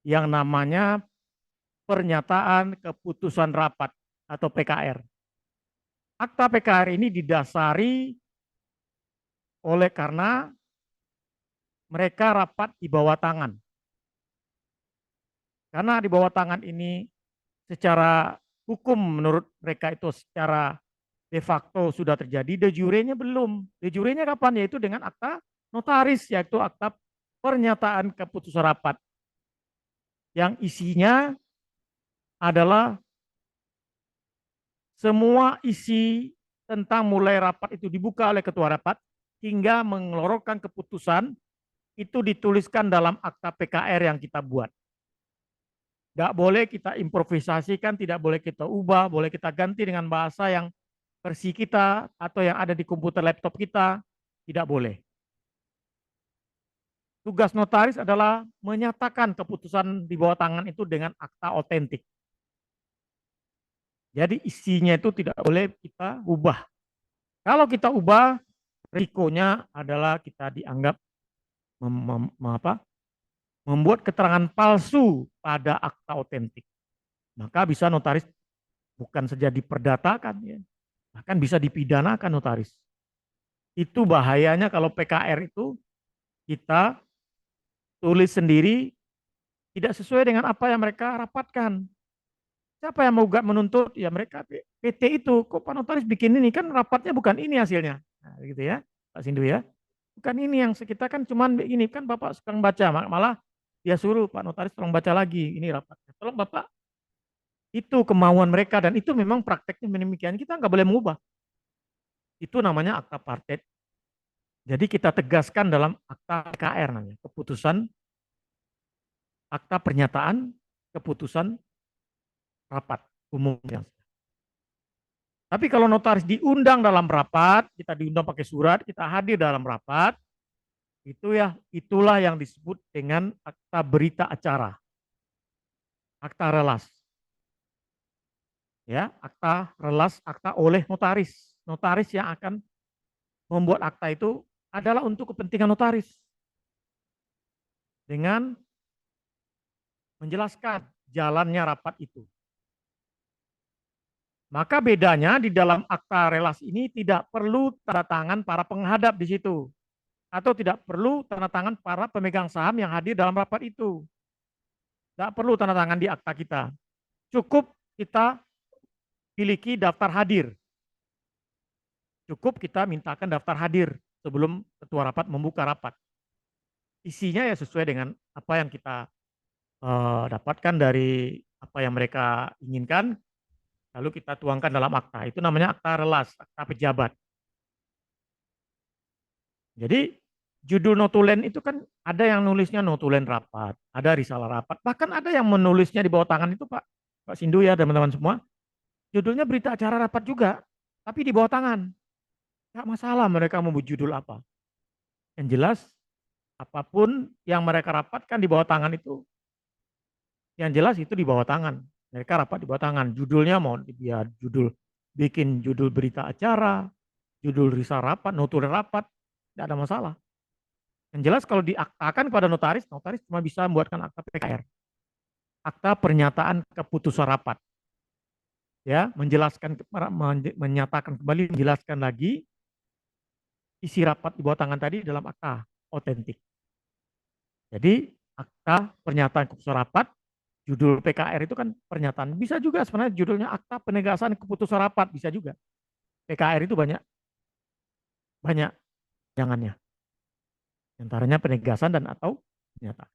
yang namanya pernyataan keputusan rapat atau PKR. Akta PKR ini didasari oleh karena mereka rapat di bawah tangan. Karena di bawah tangan ini secara hukum menurut mereka itu secara de facto sudah terjadi, de jure-nya belum. De jure-nya kapan? Yaitu dengan akta notaris, yaitu akta pernyataan keputusan rapat. Yang isinya adalah semua isi tentang mulai rapat itu dibuka oleh ketua rapat hingga mengeluarkan keputusan itu dituliskan dalam akta PKR yang kita buat. Nggak boleh kita improvisasikan, tidak boleh kita ubah, boleh kita ganti dengan bahasa yang versi kita atau yang ada di komputer laptop kita, tidak boleh. Tugas notaris adalah menyatakan keputusan di bawah tangan itu dengan akta otentik. Jadi isinya itu tidak boleh kita ubah. Kalau kita ubah, risikonya adalah kita dianggap membuat keterangan palsu pada akta otentik. Maka bisa notaris bukan saja diperdatakan, ya, bahkan bisa dipidanakan notaris. Itu bahayanya kalau PKR itu kita tulis sendiri tidak sesuai dengan apa yang mereka rapatkan. Siapa yang mau menuntut? Ya mereka PT itu. Kok Pak Notaris bikin ini? Kan rapatnya bukan ini hasilnya. Nah, gitu ya, Pak Sindu ya. Bukan ini yang kita kan cuman ini kan Bapak sekarang baca, malah dia suruh Pak Notaris tolong baca lagi ini rapatnya. Tolong Bapak, itu kemauan mereka dan itu memang prakteknya demikian. Kita nggak boleh mengubah. Itu namanya akta partet. Jadi kita tegaskan dalam akta KR namanya, keputusan akta pernyataan keputusan rapat umum yang. Tapi kalau notaris diundang dalam rapat, kita diundang pakai surat, kita hadir dalam rapat, itu ya itulah yang disebut dengan akta berita acara, akta relas. Ya, akta relas, akta oleh notaris. Notaris yang akan membuat akta itu adalah untuk kepentingan notaris. Dengan menjelaskan jalannya rapat itu. Maka bedanya di dalam akta relas ini tidak perlu tanda tangan para penghadap di situ. Atau tidak perlu tanda tangan para pemegang saham yang hadir dalam rapat itu. Tidak perlu tanda tangan di akta kita. Cukup kita miliki daftar hadir. Cukup kita mintakan daftar hadir sebelum ketua rapat membuka rapat. Isinya ya sesuai dengan apa yang kita dapatkan dari apa yang mereka inginkan, lalu kita tuangkan dalam akta. Itu namanya akta relas, akta pejabat. Jadi judul notulen itu kan ada yang nulisnya notulen rapat, ada risalah rapat, bahkan ada yang menulisnya di bawah tangan itu Pak Sindu ya dan teman-teman semua, judulnya berita acara rapat juga, tapi di bawah tangan. Nggak masalah mereka mau judul apa. Yang jelas apapun yang mereka rapatkan di bawah tangan itu, yang jelas itu di bawah tangan. Mereka rapat di bawah tangan. Judulnya mau dia judul bikin judul berita acara, judul risalah rapat, notulen rapat, tidak ada masalah. Yang jelas kalau diaktakan kepada notaris, notaris cuma bisa membuatkan akta PKR. Akta pernyataan keputusan rapat. Ya, menjelaskan, menyatakan kembali, menjelaskan lagi isi rapat di bawah tangan tadi dalam akta otentik. Jadi akta pernyataan keputusan rapat, judul PKR itu kan pernyataan. Bisa juga sebenarnya judulnya akta penegasan keputusan rapat, bisa juga. PKR itu banyak banyak jangannya. Antaranya penegasan dan atau pernyataan.